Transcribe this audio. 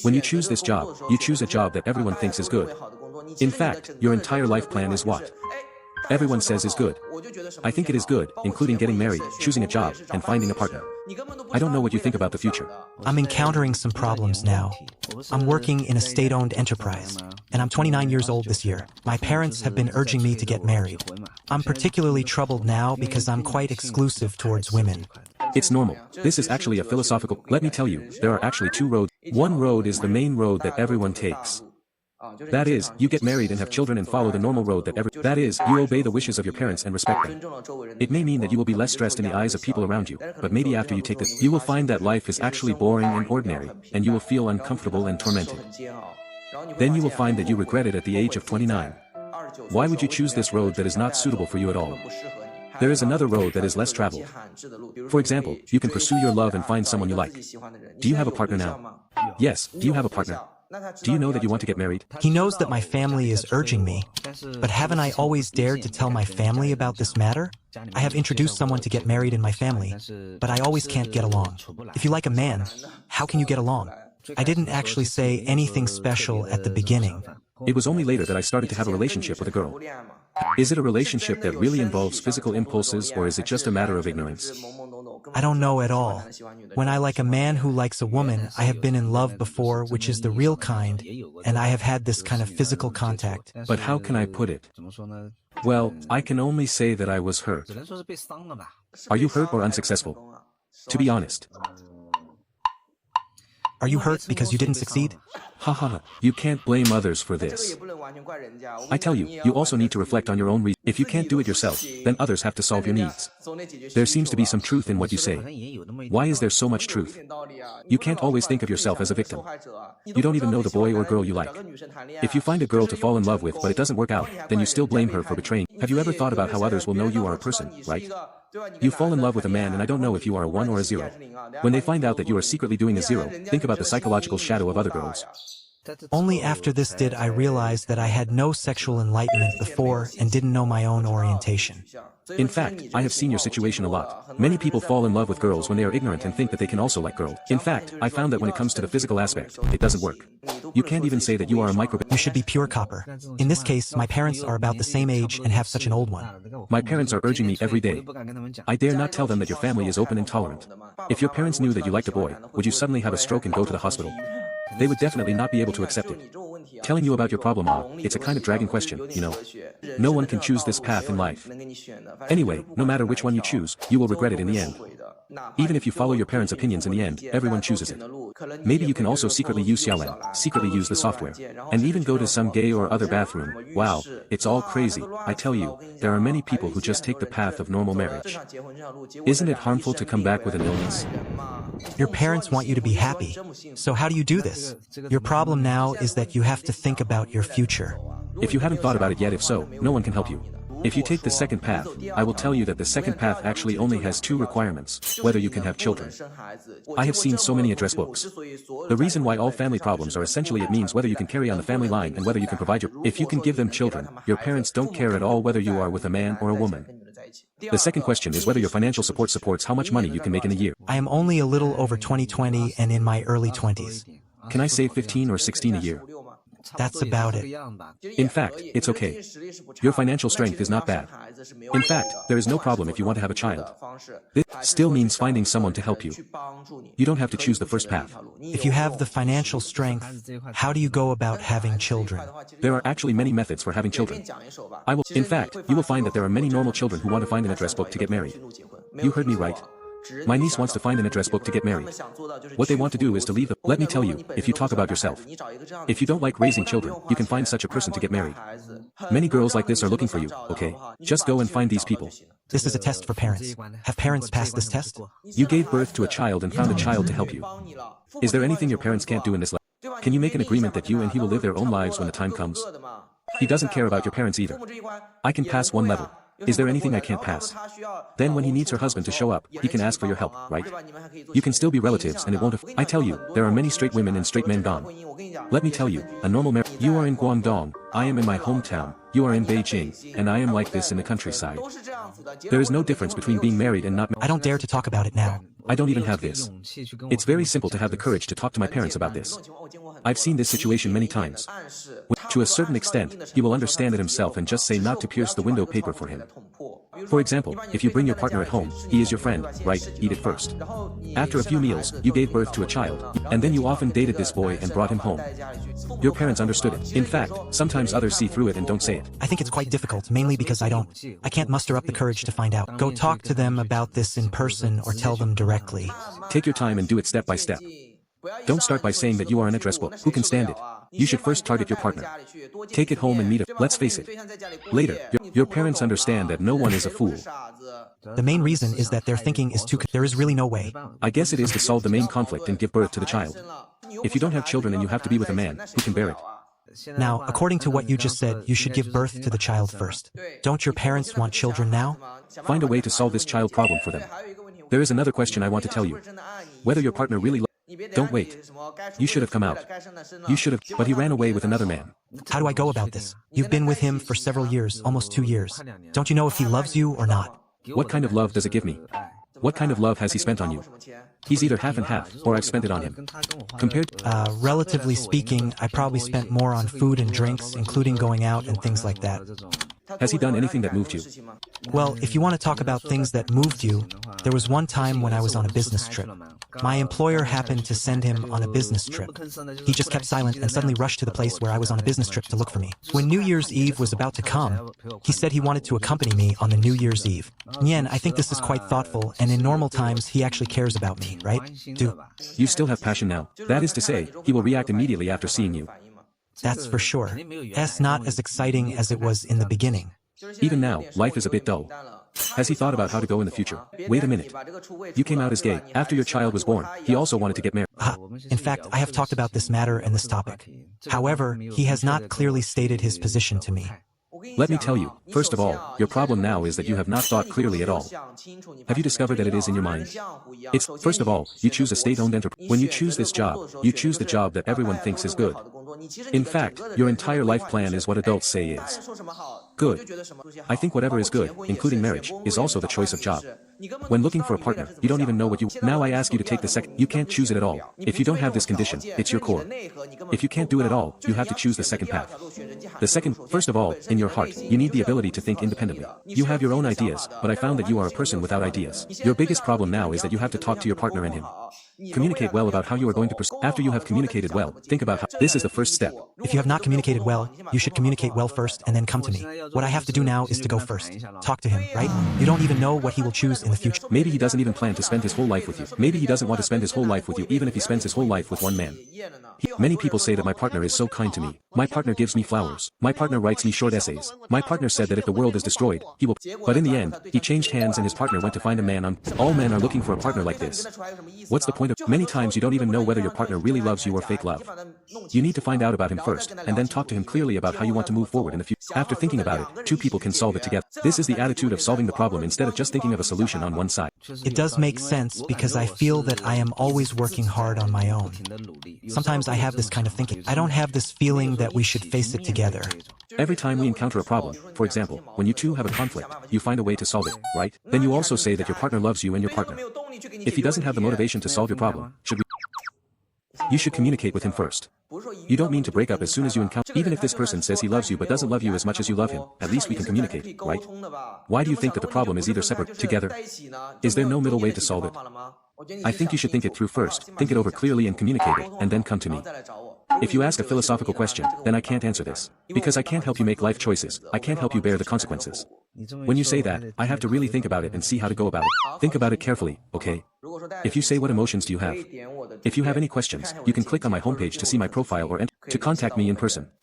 When you choose this job, you choose a job that everyone thinks is good. In fact, your entire life plan is what everyone says is good. I think it is good, including getting married, choosing a job, and finding a partner. I don't know what you think about the future. I'm encountering some problems now. I'm working in a state-owned enterprise, and I'm 29 years old this year. My parents have been urging me to get married. I'm particularly troubled now because I'm quite exclusive towards women. It's normal. This is actually a philosophical. Let me tell you, there are actually two roads. One road is the main road that everyone takes. That is, you get married and have children and follow the normal road that is, you obey the wishes of your parents and respect them. It may mean that you will be less stressed in the eyes of people around you, but maybe after you take this, you will find that life is actually boring and ordinary, and you will feel uncomfortable and tormented. Then you will find that you regret it at the age of 29. Why would you choose this road that is not suitable for you at all? There is another road that is less traveled. For example, you can pursue your love and find someone you like. Do you have a partner now? Yes, do you have a partner? Do you know that you want to get married? He knows that my family is urging me, but haven't I always dared to tell my family about this matter? I have introduced someone to get married in my family, but I always can't get along. If you like a man, how can you get along? I didn't actually say anything special at the beginning. It was only later that I started to have a relationship with a girl. Is it a relationship that really involves physical impulses, or is it just a matter of ignorance? I don't know at all. When I like a man who likes a woman, I have been in love before, which is the real kind, and I have had this kind of physical contact. But how can I put it? Well, I can only say that I was hurt. Are you hurt or unsuccessful? To be honest. Are you hurt because you didn't succeed? Haha, you can't blame others for this. I tell you, you also need to reflect on your own reasons. If you can't do it yourself, then others have to solve your needs. There seems to be some truth in what you say. Why is there so much truth? You can't always think of yourself as a victim. You don't even know the boy or girl you like. If you find a girl to fall in love with but it doesn't work out, then you still blame her for betraying. Have you ever thought about how others will know you are a person, right? You fall in love with a man and I don't know if you are a 1 or a 0. When they find out that you are secretly doing a 0, think about the psychological shadow of other girls. Only after this did I realize that I had no sexual enlightenment before and didn't know my own orientation. In fact, I have seen your situation a lot. Many people fall in love with girls when they are ignorant and think that they can also like girls. In fact, I found that when it comes to the physical aspect, it doesn't work. You can't even say that you are a micro. You should be pure copper. In this case, my parents are about the same age and have such an old one. My parents are urging me every day. I dare not tell them that your family is open and tolerant. If your parents knew that you liked a boy, would you suddenly have a stroke and go to the hospital? They would definitely not be able to accept it. Telling you about your problem, it's a kind of dragging question, you know. No one can choose this path in life. Anyway, no matter which one you choose, you will regret it in the end. Even if you follow your parents' opinions in the end, everyone chooses it. Maybe you can also secretly use Xiaolan, secretly use the software, and even go to some gay or other bathroom. Wow, it's all crazy. I tell you, there are many people who just take the path of normal marriage. Isn't it harmful to come back with an illness? Your parents want you to be happy. So how do you do this? Your problem now is that you have to think about your future. If you haven't thought about it yet, if so, no one can help you. If you take the second path, I will tell you that the second path actually only has 2 requirements, whether you can have children. I have seen so many address books. The reason why all family problems are essentially it means whether you can carry on the family line and whether you can provide if you can give them children, your parents don't care at all whether you are with a man or a woman. The second question is whether your financial support supports how much money you can make in a year. I am only a little over 20 and in my early 20s. Can I save 15 or 16 a year? That's about it. In fact, it's okay. Your financial strength is not bad. In fact, there is no problem if you want to have a child. This still means finding someone to help you. You don't have to choose the first path. If you have the financial strength, how do you go about having children? There are actually many methods for having children. In fact, you will find that there are many normal children who want to find an address book to get married. You heard me right. My niece wants to find an address book to get married. What they want to do is to leave the. Let me tell you, if you talk about yourself. If you don't like raising children, you can find such a person to get married. Many girls like this are looking for you, okay? Just go and find these people. This is a test for parents. Have parents passed this test? You gave birth to a child and found a child to help you. Is there anything your parents can't do in this life? Can you make an agreement that you and he will live their own lives when the time comes? He doesn't care about your parents either. I can pass one level. Is there anything I can't pass? Then when he needs her husband to show up, he can ask for your help, right? You can still be relatives and it won't I tell you, there are many straight women and straight men gone. Let me tell you, a normal marriage. You are in Guangdong, I am in my hometown, you are in Beijing, and I am like this in the countryside. There is no difference between being married and not. I don't dare to talk about it now. I don't even have this. It's very simple to have the courage to talk to my parents about this. I've seen this situation many times. To a certain extent, he will understand it himself and just say not to pierce the window paper for him. For example, if you bring your partner at home, he is your friend, right? Eat it first. After a few meals, you gave birth to a child, and then you often dated this boy and brought him home. Your parents understood it. In fact, sometimes others see through it and don't say it. I think it's quite difficult, mainly because I can't muster up the courage to find out. Go talk to them about this in person or tell them directly. Take your time and do it step by step. Don't start by saying that you are an address book. Who can stand it? You should first target your partner. Take it home and meet Let's face it. Later, your parents understand that no one is a fool. The main reason is that their thinking is there is really no way. I guess it is to solve the main conflict and give birth to the child. If you don't have children and you have to be with a man, who can bear it? Now, according to what you just said, you should give birth to the child first. Don't your parents want children now? Find a way to solve this child problem for them. There is another question I want to tell you. Whether your partner really Don't wait. You should have come out. You should have, but he ran away with another man. How do I go about this? You've been with him for several years, almost 2 years. Don't you know if he loves you or not? What kind of love does it give me? What kind of love has he spent on you? He's either half and half, or I've spent it on him. Relatively speaking, I probably spent more on food and drinks, including going out and things like that. Has he done anything that moved you? Well, if you want to talk about things that moved you, there was one time when I was on a business trip. My employer happened to send him on a business trip. He just kept silent and suddenly rushed to the place where I was on a business trip to look for me. When New Year's Eve was about to come, he said he wanted to accompany me on the New Year's Eve. Nian, I think this is quite thoughtful, and in normal times he actually cares about me, right? You still have passion now. That is to say, he will react immediately after seeing you. That's for sure. It's not as exciting as it was in the beginning. Even now, life is a bit dull. Has he thought about how to go in the future? Wait a minute. You came out as gay. After your child was born, he also wanted to get married. In fact, I have talked about this matter and this topic. However, he has not clearly stated his position to me. Let me tell you, first of all, your problem now is that you have not thought clearly at all. Have you discovered that it is in your mind? First of all, you choose a state-owned enterprise. When you choose this job, you choose the job that everyone thinks is good. In fact, your entire life plan is what adults say is good. I think whatever is good, including marriage, is also the choice of job. When looking for a partner, you don't even know what you... Now I ask you to take the second. You can't choose it at all. If you don't have this condition, it's your core. If you can't do it at all, you have to choose the second path. The second, first of all, in your heart, you need the ability to think independently. You have your own ideas, but I found that you are a person without ideas. Your biggest problem now is that you have to talk to your partner and him. Communicate well about how you are going to pursue. After you have communicated well, think about how. This is the first step. If you have not communicated well, you should communicate well first and then come to me. What I have to do now is to go first. Talk to him, right? You don't even know what he will choose in the future. Maybe he doesn't even plan to spend his whole life with you. Maybe he doesn't want to spend his whole life with you even if he spends his whole life with one man. Many people say that my partner is so kind to me. My partner gives me flowers. My partner writes me short essays. My partner said that if the world is destroyed, he will. But in the end, he changed hands and his partner went to find a man on. All men are looking for a partner like this. What's the point of... Many times you don't even know whether your partner really loves you or fake love. You need to find out about him first, and then talk to him clearly about how you want to move forward in the future. After thinking about it, two people can solve it together. This is the attitude of solving the problem instead of just thinking of a solution on one side. It does make sense because I feel that I am always working hard on my own. Sometimes I have this kind of thinking. I don't have this feeling that we should face it together. Every time we encounter a problem, for example, when you two have a conflict, you find a way to solve it, right? Then you also say that your partner loves you and your partner. If he doesn't have the motivation to solve your problem, you should communicate with him first. You don't mean to break up as soon as you encounter. Even if this person says he loves you but doesn't love you as much as you love him, at least we can communicate, right? Why do you think that the problem is either separate, together? Is there no middle way to solve it? I think you should think it through first, think it over clearly and communicate it, and then come to me. If you ask a philosophical question, then I can't answer this. Because I can't help you make life choices, I can't help you bear the consequences. When you say that, I have to really think about it and see how to go about it. Think about it carefully, okay? If you say what emotions do you have? If you have any questions, you can click on my homepage to see my profile or enter to contact me in person.